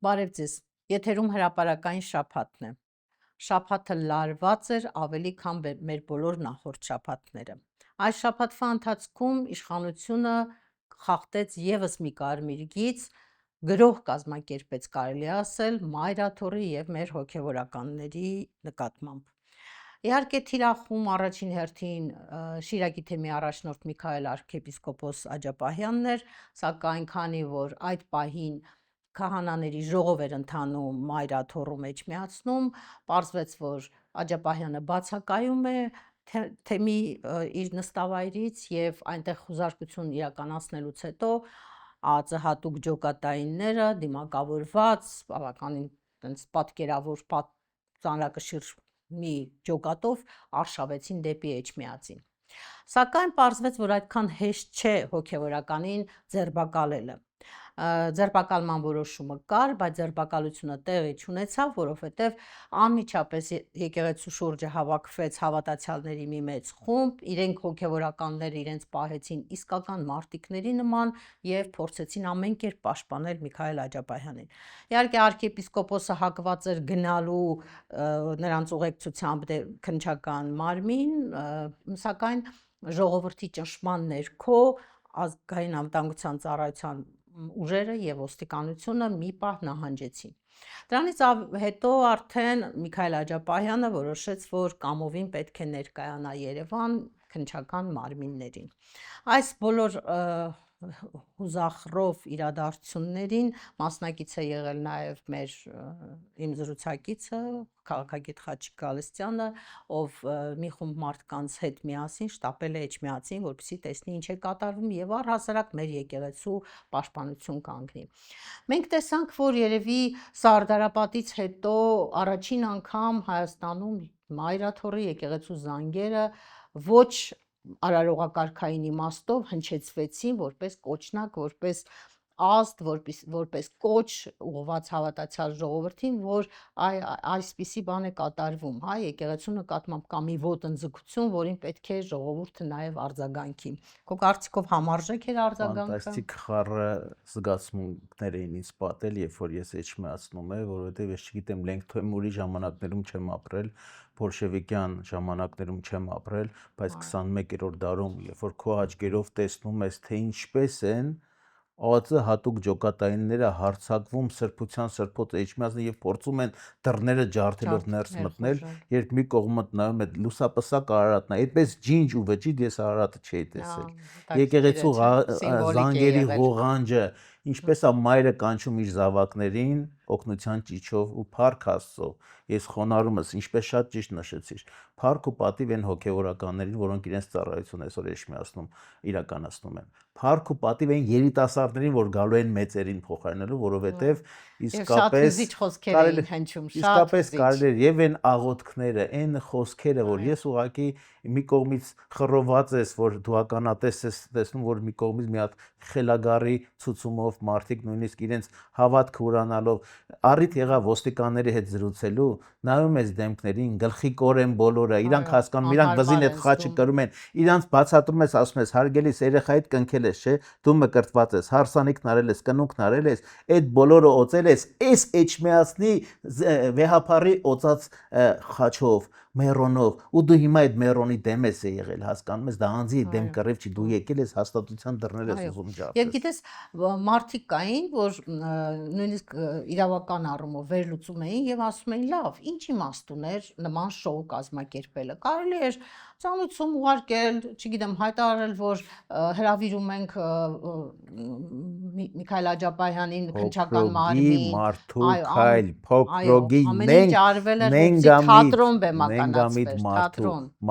Բարև ձեզ, եթերում հրապարակային շաբաթն է։ Շաբաթը լարված էր ավելի քան մեր բոլոր նախորդ շաբաթները։ Այս շաբաթվա ընթացքում իշխանությունը խախտեց ևս մի կարմիր գիծ, գրող կազմակերպեց կարելի ասել մայրաթորի եւ մեր հոգեվորականների նկատմամբ։ Իհարկե թիրախում առաջին հերթին Շիրակի թեմի առաջնորդ Միքայել arczepiskopos Աջապահյանն էր, սակայն քանի որ այդ պահին քահանաների ժողով էր ընթանում մայրաթոռու մեջ միացնում, պարզվեց, որ Աջապահյանը բացակայում է թեմի իր նստավայրից եւ այնտեղ խուզարկություն իրականացնելուց հետո ԱԱԾ հատուկ ջոկատայինները դիմակավորված բավականին տենց պատկերավոր ծանրակշիռ մի ջոկատով արշավեցին դեպի Էջմիածին։ Սակայն պարզվեց, որ այդքան հեշտ չէ հոգևորականին ձերբակալելը։ Ձերբակալման որոշումը կար, բայց ձերբակալությունը տեղի չունեցավ, որովհետև անմիջապես եկեղեցու շուրջը հավաքվեց հավատացյալների մի մեծ խումբ, իրենք հոգևորականները իրենց պահեցին իսկական մարտիկների նման եւ փորձեցին ամեն կերպ պաշտպանել Միքայել Աջապահյանին։ Իհարկե arczepiskopos-ը հակված էր գնալու նրանց ուղեկցությամբ քննչական մարմին, սակայն ժողովրդի ճնշման ներքո ազգային անվտանգության ծառայության ուժերը եւ ոստիկանությունը մի պահ նահանջեցին։ Դրանից հետո արդեն Միքայել Աջապահյանը որոշեց, որ կամովին պետք է ներկայանա Երևան քննչական մարմիններին։ Այս բոլոր հուզախռով իրադարձություններին մասնակից է եղել նաև մեր իմ զրուցակիցը քաղաքագետ Խաչիկ Գալստյանը, ով մի խումբ մարդկանց հետ միասին շտապել է Էջմիածին, որպեսզի տեսնի ինչ է կատարվում եւ առհասարակ մեր եկեղեցու պաշտպանություն կանգնի։ Մենք տեսանք, որ երևի Սարդարապատից հետո առաջին անգամ Հայաստանում մայրաթոռի եկեղեցու զանգերը ոչ արարողակարգային իմաստով հնչեցվեցին որպես կոչնակ, որպես ազդ, որպես կոչ ուղղված հավատացյալ ժողովրդին, որ այսպիսի բան է կատարվում, հա, եկեղեցու նկատմամբ կա մի ոտնձգություն, որին պետք է ժողովուրդը նաև արձագանքի։ Քո կարծիքով համարժեք էր արձագանքը։ Ֆանտաստիկ խառը զգացմունքներ էին ինձ պատել, երբ որ ես Էջմիածնում եմ, որովհետև ես չգիտեմ Լենգ Թեմուրի ժամանակներում չեմ ապրել, բոլշևիկյան ժամանակներում չեմ ապրել, բայց 21-րդ դարում, երբ որ քո աչքերով տեսնում ես, թե ինչպես են ԱԱԾ հատուկ ջոկատայինները հարձակվում սրբության սրբոց Էջմիածին եւ փորձում են դռները ջարդելով ներս մտնել, երբ մի կողմը նայում է լուսապսակ Արարատն է, այդպես ջինջ ու վճիտ ես Արարատը չէի տեսել։ Եկեղեցու զանգերի ղողանջը, ինչպես է մայրը կանչում իր զավակներին օգնության ճիչով ու փառք Աստծո։ Ես խոնարհում եմ, ինչպես շատ ճիշտ նշեցիր։ Փառք ու պատիվ են հոգևորականներին, որոնք իրենց ծառայությունը այսօր Էջմիածնում իրականացնում են։ Փառք ու պատիվ են երիտասարդներին, որ գալու են մեծերին փոխարինելու, որովհետև իսկապես կարելի է եւ այն աղոթքները, այն խոսքերը, որ ես ուղղակի մի կողմից խռոված ես, որ դու ականատես ես տեսնում, որ մի կողմից մի հատ խելագարի ցուցումով մարդիկ նույնիսկ իրենց հավատքը ուրանալով առիթ եղավ ոստիկանների հետ զրուցելու, նայում ես դեմքներին, գլխիկորեն բոլորը, իրանք հասկանում, իրանք վզին այդ խաչը կրում են, իրանք բացատրում ես, ասում ես, հարգելիս երեխայիդ կնքել ես, չէ, դու մկրտված ես, հարսանիքն արել ես, կնունքն արել ես, այդ բոլորը օծել ես, այս Էջմիածնի վեհափառի օծած խաչով, մերոնով, ու դու հիմա այդ մերոնի դեմ ես եղել, հասկանում ես, դա անձի դեմ կռիվ չի, դու եկել ես հաստատության դռներ ես ուզում ջարդել։ Եվ գիտես, մարդիկ կային, որ նույնիսկ իրավական առումով վերլուծում էին եւ ասում էին, լավ, ինչ իմաստ ուներ նման շոու կազմակերպելը։ Կարելի էր ծանոթություն ուղարկել, չգիտեմ, հայտարարել, որ հրավիրում ենք Միքայել Աջապահյանին քննչական մարմին, մարդու քայլ, փոքրոգի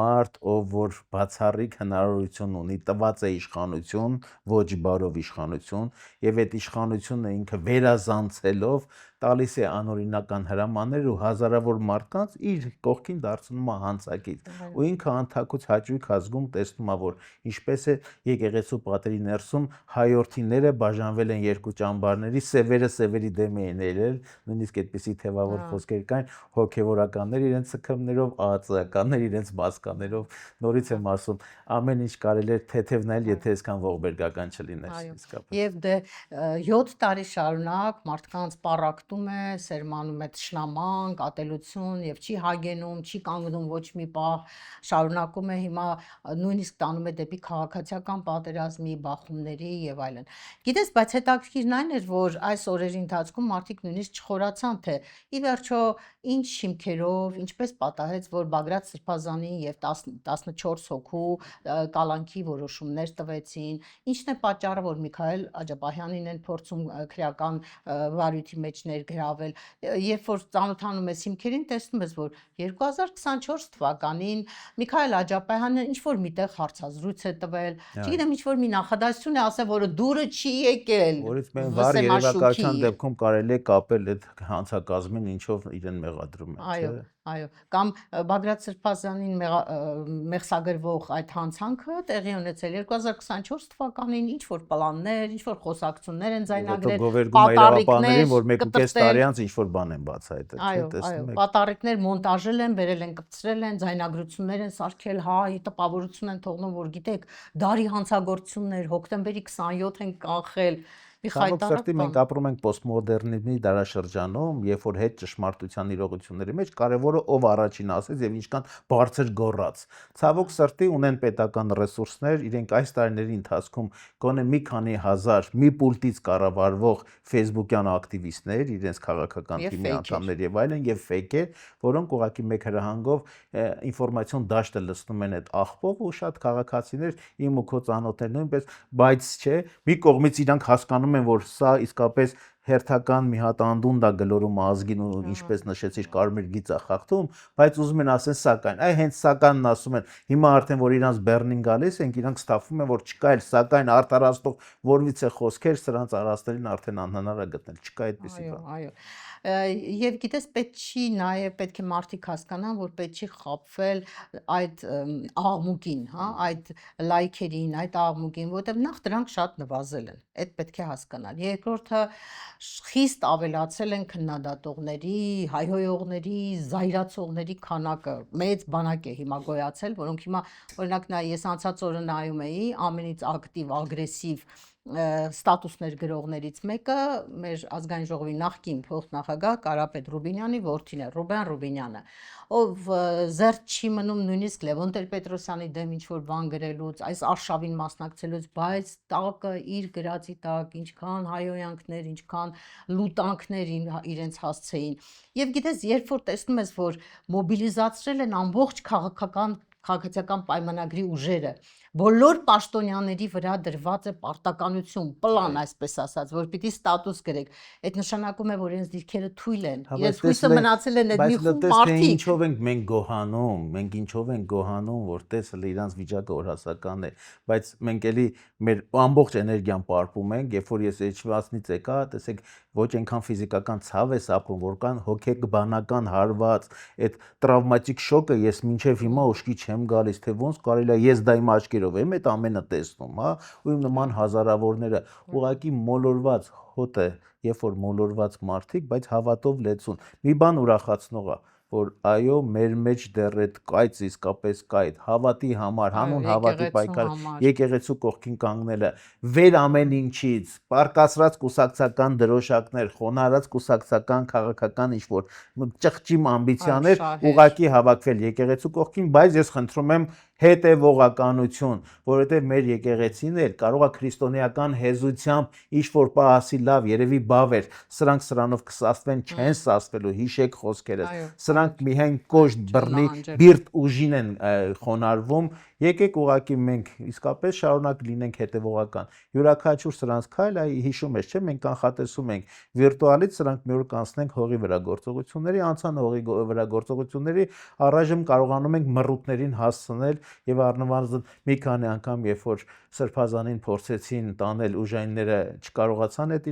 մարդ, ով որ բացառիկ հնարավորություն ունի, տված է իշխանություն, ոչ բարով իշխանություն, եւ այդ իշխանությունը ինքը վերազանցելով տալիս է անօրինական հրամաններ ու հազարավոր մարդկանց իր կողքին դարձնում է հանցակից ու ինքը անթակուց հաճույք ազգում տեսնում է որ ինչպես է եկեղեցու պատերի ներսում հայորդիները բաժանվել շրջանվել են երկու ճամբարների, սևերը սևերի դեմ էին ելել, նույնիսկ այդպիսի թևավոր խոսքեր կային, հոգևորականներ իրենց սքմներով, ԱԱԾ-ականներ իրենց մասկաներով, նորից եմ ասում, ամեն ինչ կարելի է թեթև նայել, եթե այսքան ողբերգական չլիներ իսկապես։ Եվ դե 7 տարի շարունակ մարդկանց պառակտում է, սերմանում է թշնամանք, ատելություն եւ չի հագենում, չի կանգնում ոչ մի պահ, շարունակում է հիմա նույնիսկ տանում է դեպի քաղաքացիական պատերազմի, բախումների եւ այլն։ Գիտես, բայց հետաքրքիրն այն էր, որ այս օրերի ընթացքում մարդիկ նույնիսկ չխորացան, թե ի վերջո ինչ հիմքերով, ինչպես պատահեց, որ Բագրատ Սրբազանին եւ 14 հոգու կալանքի որոշումներ տվեցին, ինչն է պատճառը, որ Միքայել Աջապահյանին են փորձում քրեական վարույթի մեջ ներգրավել, երբ որ ծանոթանում ես հիմքերին, տեսնում ես, որ 2024 թվականին Միքայել Աջապահյանը ինչ որ միտեղ հարցազրույց է տվել, չգիտեմ, ինչ որ մի նախադասություն է ասել, որը դուրը չի եկել։ Որից մենք վառ երևակայության դեպքում կարելի է կապել այդ հանցակազմին, ինչով իրեն մեղադրում են, չէ՞։ Այո, կամ Բագրատ Սրբազանին մեղսագրվող այդ հանցանքը տեղի ունեցել 2024 թվականին, ինչ որ պլաններ, ինչ որ խոսակցություններ են ձայնագրել, պատառիկներ, որ 1.5 տարի անց ինչ որ բան են բացահայտել, չէ՞, տեսնում եք։ պատառիկներ մոնտաժել են, վերել են, կպցրել են, ձայնագրություններ են սարքել, հա, տպավորություն են թողնում, որ գիտեք, դարի հանցագործություններ, հոկտեմբերի 27 են կանխել։ Ցավոք սրտի մենք ապրում ենք պոստմոդեռնիզմի դարաշրջանում, երբ որ հետ ճշմարտության իրողությունների մեջ կարևորը ով առաջին ասեց եւ ինչքան բարձր գոռաց։ Ցավոք սրտի ունեն պետական ռեսուրսներ, իրենք այս տարիների ընթացքում գոնե մի քանի հազար մի պուլտից կառավարվող ֆեյսբուքյան ակտիվիստներ, իրենց քաղաքական թիմի անդամներ եւ այլն եւ ֆեյքեր, որոնք ուղղակի մեկ հրահանգով ինֆորմացիոն դաշտը լցնում են այդ աղբով ու շատ քաղաքացիներ իմ ու քո ծանոթներ նույնպես, բայց չէ, մի կողմից իրանք հասկանում են, որ սա իսկապես հերթական մի հատ անդունդ է գլորում ազգին ու ինչպես նշեցիր կարմիր գիծ է խախտում, բայց ուզում են ասեն սակայն, այ հենց սականն ասում են, հիմա արդեն որ իրանց բեռնին գալիս ենք, իրանք ստափում են, որ չկա էլ սակայն արդարացնող որևիցե խոսքեր սրանց առաստելին արդեն անհնար է գտնել, չկա այդպիսի բան։ Այո, եւ գիտես պետք չի նաեւ պետք է մարդիկ հասկանան, որ պետք չի խաբվել այդ աղմուկին, հա, այդ լայքերին, այդ աղմուկին, որովհետեւ նախ դրանք շատ նվազել են, այդ պետք է հասկանալ։ Երկրորդը խիստ ավելացել են քննադատողների, հայհոյողների, զայրացողների քանակը, մեծ բանակ է հիմա գոյացել, որոնք հիմա օրինակ նա ես անցած օրը նայում էի ամենից ակտիվ, ագրեսիվ ստատուսներ գրողներից մեկը մեր ազգային ժողովի նախկին փոխնախագահ Կարապետ Ռուբինյանի որդին է, Ռուբեն Ռուբինյանը, ով զերծ չի մնում նույնիսկ Լևոն Տեր-Պետրոսյանի դեմ ինչ որ բան գրելուց, այս արշավին մասնակցելուց, բայց տակը իր գրածի տակ ինչքան հայոյանքներ, ինչքան լուտանքներ իրենց հասցեին։ Եվ գիտես, երբ որ տեսնում ես, որ մոբիլիզացրել են ամբողջ քաղաքացիական պայմանագրի ուժերը, բոլոր պաշտոնյաների վրա դրված է պարտականություն, պլան, այսպես ասած, որ պիտի ստատուս գրեք։ Այդ նշանակում է, որ իրենց դիրքերը թույլ են։ Իրենց հույսը մնացել են այդ մի խումբ մարդիկ։ Ինչով ենք մենք գոհանում, մենք ինչով ենք գոհանում, որ տեսել իրանց վիճակը օրհասական է, բայց մենք էլի մեր ամբողջ էներգիան պարպում ենք, երբ որ ես H-վացնից եկա, տեսեք, ոչ այնքան ֆիզիկական ցավ ես ապրում, որքան հոգեբանական հարված, այդ տրավմատիկ շոկը ես մինչև հիմա ուշքի չեմ գալիս, թե ոնց կարելի է ես դա իմ աչքերով եմ այդ ամենը տեսնում, հա, ու իմ նման հազարավորները ուղղակի մոլորված հոտ է, երբ որ մոլորված մարդիկ, բայց հավատով լեցուն։ Մի բան ուրախացնող է, որ այո, մեր մեջ դեռ այդ կայծ իսկապես կա այդ հավատի համար, հանուն հավատի պայքար, եկեղեցու կողքին կանգնելը, վեր ամեն ինչից, պարկասրած կուսակցական դրոշակներ, խոնարհած կուսակցական քաղաքական ինչ-որ ճղճիմ ամբիցիաներ, ուղղակի հավաքվել եկեղեցու կողքին, բայց ես խնդրում եմ հետևողականություն, որովհետև մեր եկեղեցին էլ կարող է քրիստոնեական հեզությամբ ինչ-որ պահ ասի լավ, երևի բավ էր, սրանք սրանով կսասվեն, չեն սասվելու, հիշեք խոսքերս, սրանք միայն կոշտ բռնի բիրտ ուժին են խոնարհվում, եկեք ուղղակի մենք իսկապես շարունակ լինենք հետևողական, յուրաքանչյուր սրանց քայլ, այ հիշում ես, չէ՞, մենք կանխատեսում ենք վիրտուալից սրանք մի օր կանցնենք հողի վրա գործողությունների, անցան հողի վրա գործողությունների, առայժմ կարողանում ենք մռութներին հասցնել եւ առնվազն մի քանի անգամ, երբ որ Սրբազանին փորձեցին տանել ուժայինները չկարողացան այդ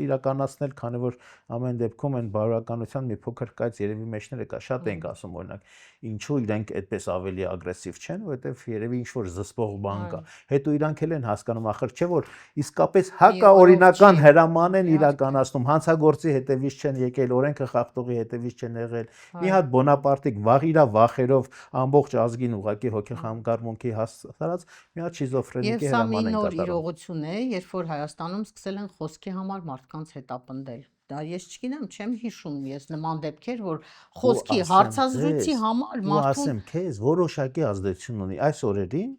իրականացնել, քանի որ ամեն դեպքում այն բարոյականության մի փոքր կայծ երևի մեջները կա, շատ ենք ասում օրինակ, ինչու իրենք այդպես ավելի ագրեսիվ չեն, որովհետեւ երևի ինչ-որ զսպող բան կա։ Հետո իրանք էլ են հասկանում, ախր չէ որ իսկապես հակաօրինական հրաման են իրականացնում, հանցագործի հետևից չեն եկել, օրենքը խախտողի հետևից չեն եղել։ Մի հատ Բոնապարտիկ վաղ իրա վախերով ամբողջ ազգին ուղակի հոգեխանգարմունքի հասարած մի հատ շիզոֆրենիկի հրաման են կատարում։ Իրողություն է, երբ որ Հայաստանում սկսել են խոսքի համար մարդկանց հետապնդել։ Դա ես չգիտեմ, չեմ հիշում ես նման դեպքեր, որ խոսքի հարցազրույցի համար մարդուն ասեմ քեզ որոշակի ազդեցություն ունի այս օրերին,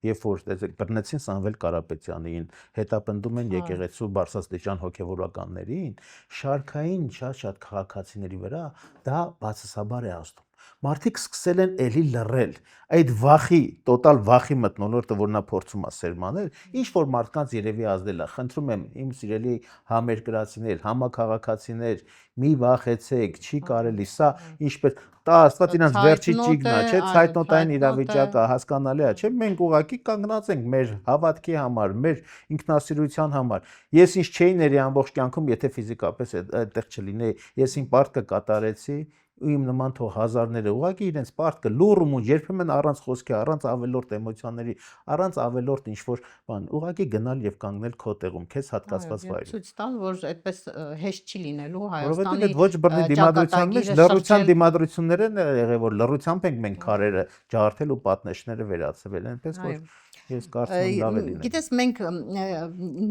երբ որ բռնեցին Սամվել Կարապետյանին, հետապնդում են եկեղեցու բարձրաստիճան հոգևորականներին, շարքային շատ քաղաքացիների վրա դա բացասաբար է ազդում։ Մարդիկ սկսել են էլի լռել, այդ վախի, տոտալ վախի մթնոլորտը, որ նա փորձում է սերմանել, ինչ որ մարդկանց երևի ազդել է։ Խնդրում եմ իմ սիրելի համերկրացիներ, համաքաղաքացիներ, մի վախեցեք, չի կարելի, սա ինչպես տա աստված իրանց վերջի ճիգնա, չէ, ցայտնոտային իրավիճակը հասկանալի է, չէ, մենք ուղակի կանգնած ենք մեր հավատքի համար, մեր ինքնասիրության համար։ Ես ինչ չէի ների ամբողջ կյանքում, եթե ֆիզիկապես այդտեղ չլինեի, ես իմ պարտքը կատարեցի, ու իմ նման թող հազարները ուղղակի իրենց պարտքը լուռ ու երբեմն առանց խոսքի, առանց ավելորդ էմոցիաների, առանց ավելորդ ինչ-որ բան, ուղղակի գնալ եւ կանգնել քո տեղում, քեզ հատկացված վայրում։ Ցույց տալ, որ այդպես հեշտ չի լինելու Հայաստանի ոչ բռնի դիմադրության մեջ լռության դիմադրություններ են եղել, որ լռությամբ ենք մենք քարերը ջարդել ու պատնեշները վերացվել, այնպես որ ես կարծում եմ լավ է լինել։ Գիտես, մենք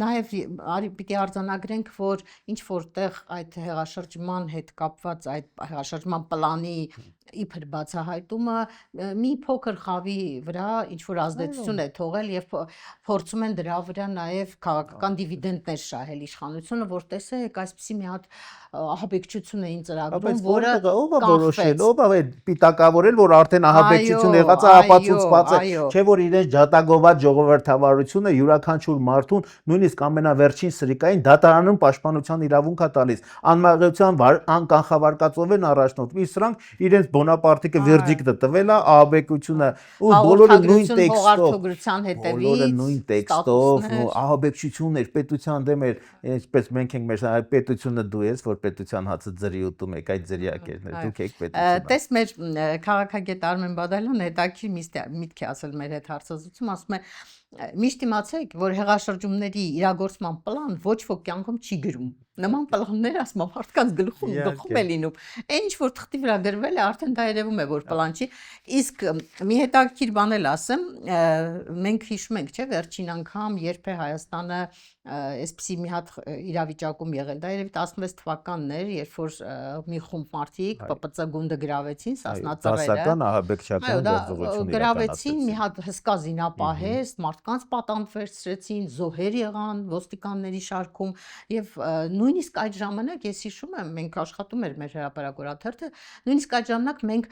նաև պիտի արձանագրենք, որ ինչ որտեղ այդ հեղաշրջման հետ կապված այդ հեղաշրջման պլանի իբր բացահայտումը մի փոքր խավի վրա ինչ որ ազդեցություն է թողել եւ փորձում են դրա վրա նաև քաղաքական դիվիդենդներ շահել իշխանությունը, որ տեսեք, այսպեսի մի հատ ահաբեկչություն էին ծրագրում, որը ով է որոշել, ով է պիտակավորել, որ արդեն ահաբեկչություն եղած է, ապացուցված է, չէ որ իրենց ջատագոված ժողովրդավարությունը յուրաքանչյուր մարդուն, նույնիսկ ամենավերջին սրիկային դատարանում պաշտպանության իրավունք է տալիս, անմեղության անկանխավարկածով են առաջնորդվում, իսկ սրանք իրենց Բոնապարտիկը վերդիկտը տվել է ահաբեկությունը ու բոլորը նույն տեքստով, ահաբեկչություններ, պետության դեմ էր, այսպես մենք ենք մեր պետությունը դու ես, որ պետության հացը ձրի ուտում եք, այդ ձրիակերներ, դուք եք պետությունը։ Տես մեր քաղաքագետ Արմեն Բադալյանը հետաքրքիր միտք է ասել մեր հետ հարցազրույցում, ասում է միշտ իմացեք, որ հեղաշրջումների իրագործման պլան ոչ ոք կյանքում չի գրում։ Նման պլաններ ասում մարդկանց գլխում է լինում։ Այն ինչ որ թղթի վրա գրվել է, արդեն դա երևում է, որ պլան չի։ Իսկ մի հետաքրքիր բան էլ ասեմ, մենք հիշում ենք, չէ, վերջին անգամ երբ է Հայաստանը այսպեսի մի հատ իրավիճակում եղել, դա երևի 16 թվականն էր, երբ որ մի խումբ մարդիկ ՊՊՑ գունդը գրավեցին, Սասնա ծռերը։ Դասական ահաբեկչական գործողություն գրավեցին, մի հատ հսկա զինապահեստ, մարդկանց պատանդ վերցրեցին, զոհեր եղան ոստիկանների շարքում եւ նույնիսկ այդ ժամանակ ես հիշում եմ, մենք աշխատում էր մեր հրապարակորաթերթը, նույնիսկ այդ ժամանակ մենք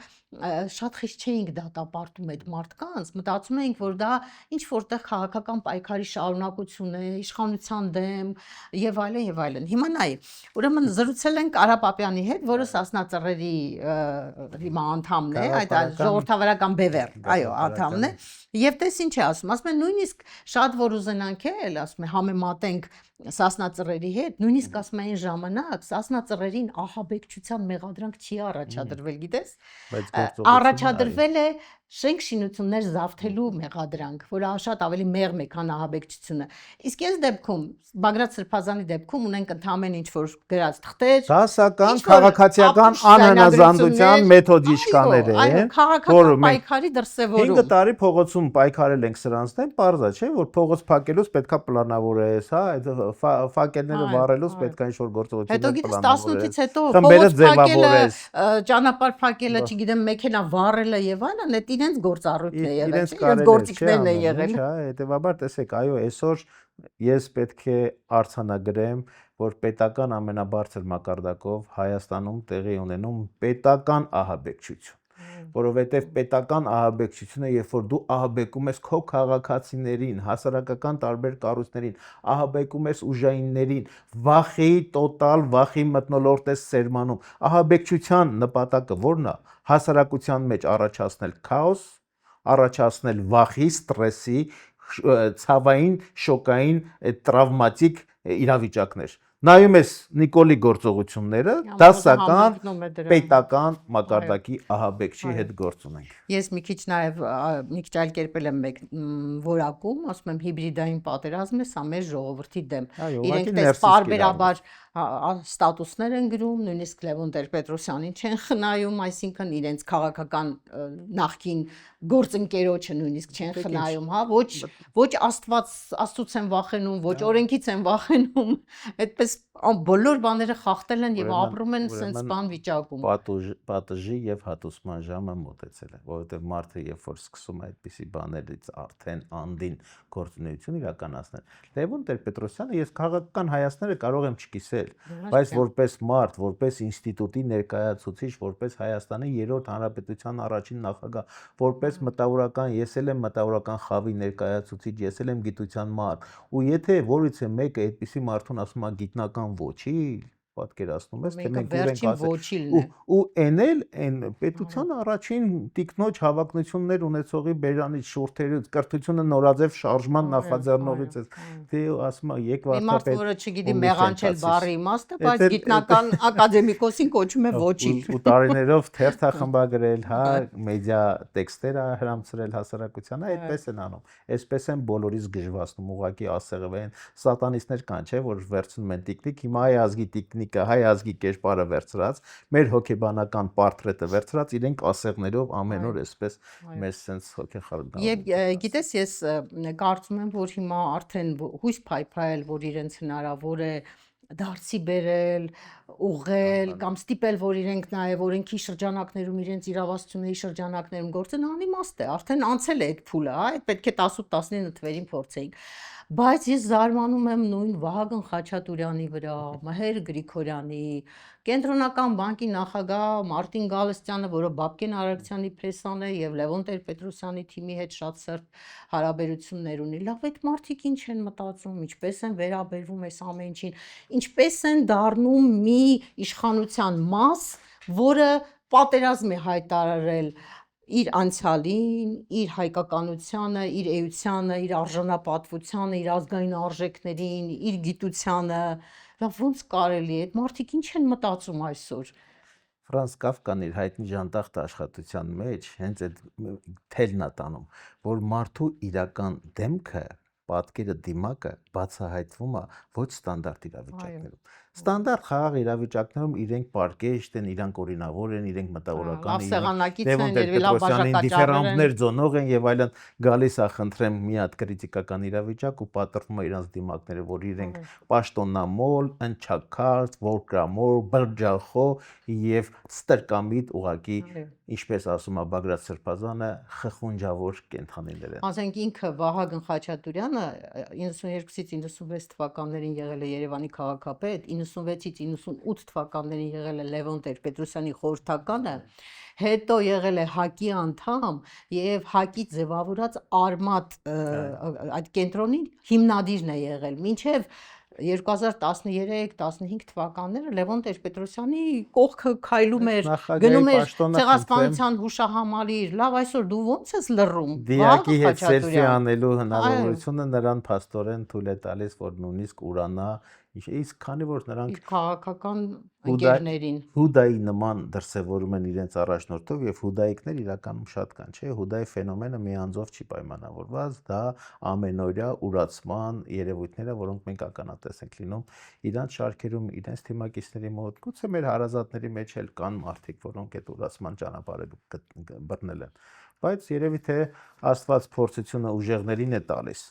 շատ խիստ չէինք դատապարտում այդ մարդկանց, մտածում էինք, որ դա ինչ որտեղ քաղաքական պայքարի շարունակություն է, իշխանության դեմ եւ այլն եւ այլն։ Հիմա նայ, ուրեմն զրուցել ենք Արա Պապյանի հետ, որը Սասնա ծռերի հիմա անդամն է, այդ ժողովրդավարական բևեռ, այո, անդամն է։ Եվ տես ինչ է ասում, ասում է նույնիսկ շատ որ ուզենանք էլ, ասում է համեմատենք Սասնա ծռերի հետ, նույնիսկ ասում է այն ժամանակ Սասնա ծռերին ահաբեկչության մեղադրանք չի առաջադրվել, գիտես։ Առաջադրվել է շենք շինություններ զավթելու մեղադրանք, որը շատ ավելի մեղմ է, քան ահաբեկչությունը։ Իսկ այս դեպքում, Բագրատ Սրբազանի դեպքում ունենք ընդհանրեն ինչ որ գրած թղթեր, դասական քաղաքացիական անհնազանդության մեթոդիշկաներ են, որ պայքարի դրսևորում։ 5 տարի փողոցում պայքարել ենք սրանց դեմ, պարզ է, չէ, որ փողոց փակելուց պետքա պլանավորես, հա, այդ ֆակելները վառելուց պետքա ինչ որ գործողություններ պլանավորես։ Հետո գիտես 18-ից հետո փողոց փակելը, ճանապարհ փակելը, չգիտեմ, մեքենա վառելը եւ այլն, այդ իրենց գործառույթն է եղել, իրենց գործիքներն է եղել։ Հա, հետեւաբար տեսեք, այո, այսօր ես պետք է արձանագրեմ, որ պետական ամենաբարձր մակարդակով Հայաստանում տեղի ունենում պետական ահաբեկչություն, որովհետև պետական ահաբեկչությունը, երբ որ դու ահաբեկում ես քո քաղաքացիներին, հասարակական տարբեր կառույցներին, ահաբեկում ես ուժայիններին, վախի, տոտալ վախի մթնոլորտ ես սերմանում, ահաբեկչության նպատակը ո՞րն է, հասարակության մեջ առաջացնել քաոս, առաջացնել վախի, ստրեսի, ցավային, շոկային, տրավմատիկ իրավիճակներ։ նայում ես Նիկոլի գործողությունները, դասական, համընկնում է դրան։ պետական մակարդակի ահաբեկչի հետ գործ ունենք։ Ես մի քիչ նաև մի քիչ այլ կերպել եմ որակում, ասում եմ հիբրիդային պատերազմ է, սա մեր ժողովրդի դեմ։ Այո, Իրենք ուղղակի դες ներսից պարբերաբար ստատուսներ են գրում, նույնիսկ Լևոն Տեր-Պետրոսյանին չեն խնայում, այսինքն իրենց քաղաքական նախկին գործընկերոջը նույնիսկ չեն խնայում, հա, ոչ Աստծուց են վախենում, ոչ օրենքից են վախենում, այդպես բոլոր բաները խախտել են եւ ապրում են sense բան վիճակում։ Պատժի եւ հատուցման ժամը մոտեցել է, որովհետեւ մարդը երբ որ սկսում է այդպիսի բաներից արդեն անդին գործունեություն իրականացնել, Լևոն Տեր-Պետրոսյանը ես քաղաքական հայացքները կարող եմ չկիսել, բայց որպես մարդ, որպես ինստիտուտի ներկայացուցիչ, որպես Հայաստանի 3-րդ հանրապետության առաջին նախագահ, որպես մտավորական, ես էլ եմ մտավորական խավի ներկայացուցիչ, ես էլ եմ գիտության մարդ, ու եթե որից է մեկը այդպիսի մարդուն ասում է գիտնական ոչի, պատկերացնում ես, թե մենք վերջին ոչիլն է։ ու այն պետության առաջին տիկնոջ հավակնություններ ունեցողի բերանից շուրթերից կրթությունը նորաձև շարժման նախաձեռնողից է, թե ասում է եկ վարդապետ։ Մի մարդ, որը չգիտի մեղանչել բառի իմաստը, բայց գիտնական ակադեմիկոսին կոչում է ոչիլ։ Ու տարիներով թերթ է խմբագրել, հա, մեդիա տեքստեր է հրամցրել հասարակությանը, այդպես են անում։ Այսպես են բոլորից գժվացնում, ուղղակի ասեղվեն սատանիստներ կան, չէ, որ վերցնում են տիկնիկ, հիմա հայ ազգի տիկնիկը, հայ ազգի կերպարը վերցրած, մեր հոգեբանական պորտրետը վերցրած, իրենք ասեղներով ամեն օր այսպես մեզ sense հոգեխառնում։ Եվ գիտես, ես կարծում եմ, որ հիմա արդեն հույս փայփայել, որ իրենց հնարավոր է դարձի բերել, ուղղել կամ ստիպել, որ իրենք նաև օրենքի շրջանակներում իրենց իրավասությունների շրջանակներում գործեն, անիմաստ է, արդեն անցել է այդ փուլը, հա, այդ պետք է 18-19 թվերին փորձեինք։ Բայց ես զարմանում եմ նույն Վահագն Խաչատուրյանի վրա, Մհեր Գրիգորյանի, Կենտրոնական բանկի նախագահ Մարտին Գալստյանը, որը Բաբկեն Արարքցյանի փեսան է եւ Լևոն Տեր-Պետրոսյանի թիմի հետ շատ սերտ հարաբերություններ ունի։ Լավ, այդ մարդիկ ինչ են մտածում, ինչպես են վերաբերվում այս ամեն ինչին, ինչպես են դառնում մի իշխանության մաս, որը պատերազմ է հայտարարել իր անցյալին, իր հայկականությանը, իր էությանը, իր արժանապատվությանը, իր ազգային արժեքներին, իր գիտությանը, լավ ոնց կարելի է, այդ մարդիկ ինչ են մտածում այսօր։ Ֆրանց Կաֆկան իր հայտնի ժանտախտ աշխատության մեջ հենց այդ թելն է տանում, որ մարդու իրական դեմքը, պատկերը, դիմակը բացահայտվում է ոչ ստանդարտ իրավիճակներում։ Ստանդարտ խաղաղ իրավիճակներում իրենք պարկեշտ են, իրանք օրինավոր են, իրենք մտավորական են, Լևոն Տեր-Պետրոսյանին դիֆերանտներ ձոնող են եւ այլն, գալիս է խնդրեմ մի հատ քրիտիկական իրավիճակ ու պատրվում է իրանց դիմակները, որ իրենք պաշտոնամոլ, ընչակարդ, որկրամոր, բրջախո եւ ստրկամիտ ուղակի, ինչպես ասում է Բագրատ Սրբազանը, խխունջավոր կենթանիներ են։ Ասենք ինքը Վահագն Խաչատուրյանը 92-ից 96 թվականներին եղել է Երևանի քաղաքապետ, 96-ից 98 թվականներին եղել է Լևոն Տեր-Պետրոսյանի խորհրդականը, հետո եղել է ՀԱԿ-ի անդամ եւ ՀԱԿ-ի ձևավորած Արմատ այդ կենտրոնի հիմնադիրն է եղել, մինչեւ 2013-15 թվականները Լևոն Տեր-Պետրոսյանի կողքը քայլում էր, գնում էր ցեղասպանության հուշահամալիր, լավ այսօր դու ոնց ես լռում։ Դիակի հետ սելֆի անելու հնարավորությունը նրան փաստորեն թույլ է տալիս, որ նույնիսկ ուրանա, իսկ քանի որ նրանք քաղաքական ընկերներին Հուդայի նման դրսևորում են իրենց առաջնորդով եւ հուդայիկներ իրականում շատ կան, չէ՞, հուդայի ֆենոմենը մի անձով չի պայմանավորված, դա ամենօրյա ուրացման երևույթները, որոնք մենք ականատես ենք լինում իրանց շարքերում, իրենց թիմակիցների մոտ, գուցե մեր հարազատների մեջ էլ կան մարդիկ, որոնք այդ ուրացման ճանապարհը բռնել են, բայց երևի թե Աստված փորձությունը ուժեղներին է տալիս։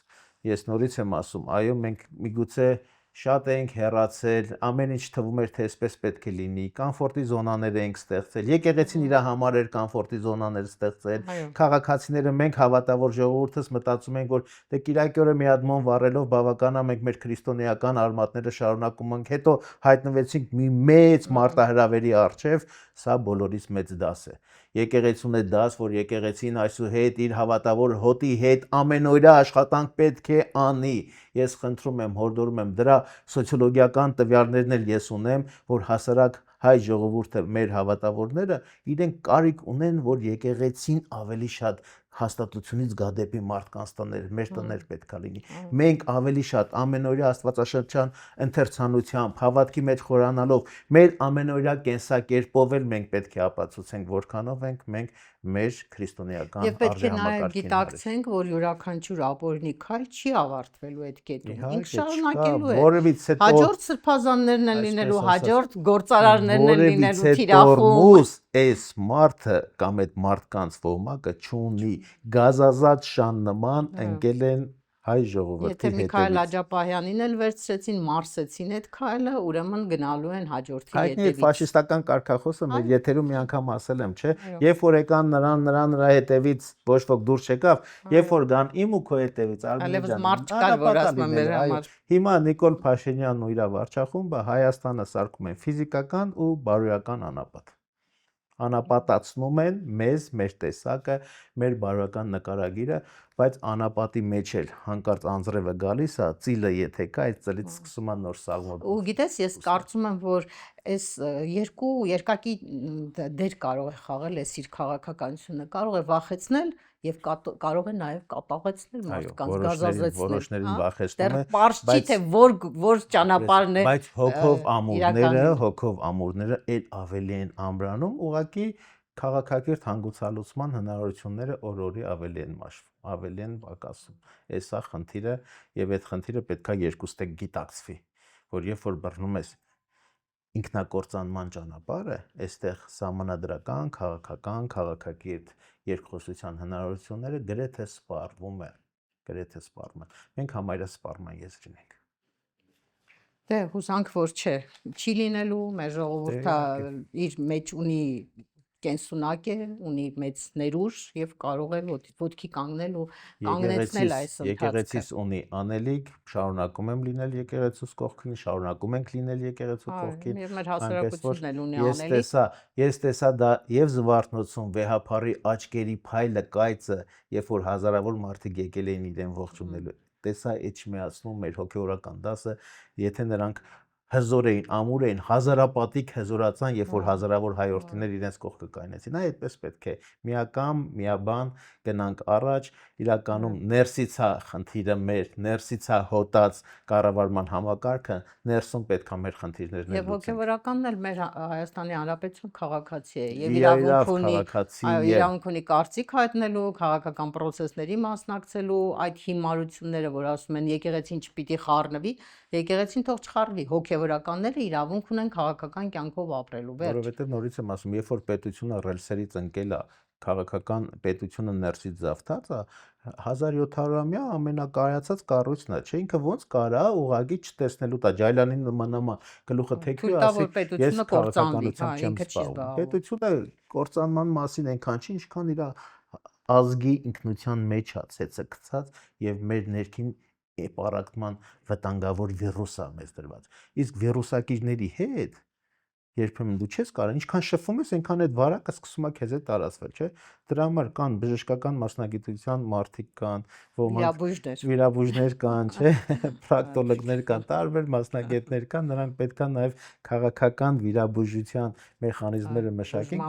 Ես նորից եմ ասում, այո, մենք միգուցե շատ ենք հեռացել, ամեն ինչ թվում էր թե այսպես պետք է լինի, կոմֆորտի զոնաներ ենք ստեղծել, եկեղեցին իր համար էր կոմֆորտի զոնաներ ստեղծել, քաղաքացիները մենք հավատավոր ժողովուրդս մտածում ենք, որ դե Կիրակի օրը մի հատ մոմ վառելով բավական է, մենք մեր քրիստոնեական արմատները շարունակում ենք, հետո հայտնվեցինք մի մեծ մարտահրավերի առջև, սա բոլորից մեծ դաս է։ Եկեղեցուն է դաս, որ եկեղեցին այսուհետ իր հավատավոր հոտի հետ ամենօրյա աշխատանք պետք է անի։ Ես խնդրում եմ, հորդորում եմ, դրա սոցիոլոգիական տվյալներն էլ ես ունեմ, որ հասարակ հայ ժողովուրդը, մեր հավատավորները իրենք կարիք ունեն, որ եկեղեցին ավելի շատ հաստատությունից գա դեպի մարդկանց տներ, մեր տներ պետք է լինի։ Մենք ավելի շատ ամենօրյա աստվածաշրջան ընթերցանությամբ, հավատքի մեջ խորանալով, մեր ամենօրյա կենսակերպով էլ մենք պետք է ապացուցենք, որքանով ենք մենք մեր քրիստոնեական Եվ պետք է նաև արժեհամակարգին գիտակցենք, որ յուրաքանչյուր ապօրինի քայլ չի ավարտվելու այդ կետում։ Ինքը Իհարկե, շարունակելու է։ որևիցե Հաջորդ սրբազաններն են լինելու, հաջորդ գործարարներն են լինելու, որևիցե թիրախում։ տորմուզ այս մարդը կամ այդ մարդկանց ոհմակը չունի գազազած շան նման ընկել են հայ ժողովրդի Եթե Միքայել հետևից։ Աջապահյանին էլ վերցրեցին, մարսեցին այդ քայլը, ուրեմն գնալու են հաջորդի Հայտնի է հետևից։ ֆաշիստական կարգախոսը մեր եթերում մի անգամ ասել եմ, չէ՞։ Այո։ Երբ որ եկան նրա հետևից ոչ ոք դուրս չեկավ, երբ որ գան իմ ու քո հետևից Այլևս մարդ չկար, որ ասում են մեր համար։ Հիմա Նիկոլ Փաշինյանն ու իր վարչախումբը Հայաստանը սարքում են ֆիզիկական ու բարոյական անապատ։ Անապատացնում են մեզ, մեր տեսակը, մեր բարոյական նկարագիրը, բայց անապատի մեջ էլ հանկարծ անձրևը գալիս է, ծիլը եթե կա, այդ ծլից սկսում է նոր սաղմոտ։ Ու գիտես, ես կարծում եմ, որ այս երկու երկակի դեր կարող է խաղալ այս իր քաղաքականությունը, կարող է վախեցնել եւ կարող է նաեւ կատաղեցնել մարդկանց, գազազեցնել։ Որոշներին վախեցնում Դեռ է, պարզ չի թե որ ճանապարհն է։ բայց հոգով ամուրները էլ ավելի են ամրանում, ուղղակի քաղաքակիրթ հանգուցալուծման հնարավորությունները օր-օրի ավելի են մաշվում, ավելի են պակասում։ Այս է խնդիրը եւ այդ խնդիրը պետքա երկուստեք գիտակցվի, որ երբ որ բռնում ես ինքնակործանման ճանապարհը, այստեղ սահմանադրական, քաղաքական, քաղաքակիրթ երկխոսության հնարավորությունները գրեթե սպառվում են։ Մենք համարյա սպառման եզրին ենք։ Դե հուսանք որ չէ, չի լինելու, մեր ժողովուրդը իր մեջ ունի կենսունակ է, ունի մեծ ներուժ եւ կարող է ոտքի կանգնել ու կանգնեցնել այս ընթացքը։ Եկեղեցիս ունի անելիք, շարունակում եմ լինել եկեղեցուց կողքին, շարունակում ենք լինել եկեղեցու կողքին։ Եվ մեր հասարակությունն էլ ունի անելիք։ Ես տեսա դա եւ Զվարթնոցում վեհապարի աչքերի փայլը, կայծը, երբ որ հազարավոր մարդիկ եկել էին իրեն ողջունելու։ Տեսա էջմիացնում մեր հոգեորական դասը, եթե նրանք հզոր էին, ամուր էին, հազարապատիկ հզորացան, երբ որ հազարավոր հայորդիներ իրենց կողքը կայնեցին։ Այդպես պետք է միակամ, միաբան գնանք առաջ, իրականում ներսից է խնդիրը մեր, ներսից է հոտած կառավարման համակարգը, ներսում պետք է մեր խնդիրներն Եվ լուծենք։ հոգևորականն էլ մեր Հայաստանի Հանրապետություն քաղաքացի է եւ Իրավունք իրավունք ունի կարծիք հայտնելու, քաղաքական process-ների մասնակցելու, այդ հիմարությունները, որ ասում են եկեղեցին չպիտի խառնվի, եկեղեցին թող չխառնվի, հոգևորականները իրավունք ունեն քաղաքական կյանքով ապրելու, վերջ։ Որովհետեւ նորից եմ ասում, երբ որ պետությունը ռելսերից ընկել է, քաղաքական պետությունը ներսից զավթած է, 1700-ամյա ամենակայացած կառույցն է, չէ՞, ինքը ոնց կարա ուղագի չտեսնելու տա Ջայլանի նման գլուխը թեքվի, ասի ես քաղաքականությամբ չեմ զբաղվում։ Պետությունը կործանման մասին այնքան չի, ինչքան իր ազգի ինքնության մեջ է ցեցը գցած եւ մեր ներքին պարակտման վտանգավոր վիրուս է մեզ դրված։ Իսկ վիրուսակիրների հետ երբեմն դու չես կարող, ինչքան շփվում ես, այնքան այդ վարակը սկսում է քեզ հետ տարածվել, չէ՞։ Դրա համար կան բժշկական մասնագիտության մարդիկ կան, վիրաբույժներ կան, չէ՞, պրակտոլոգներ կան, տարբեր մասնագետներ կան, նրանք պետքա նաև քաղաքական վիրաբույժության մեխանիզմները մշակեն,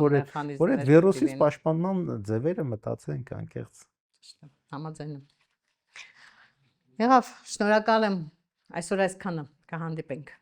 որ այդ վիրուսից պաշտպանման ձևերը մտածենք անկեղծ։ Համաձայն եմ։ Եղավ, շնորհակալ եմ այսօր այսքանը, կհանդիպենք։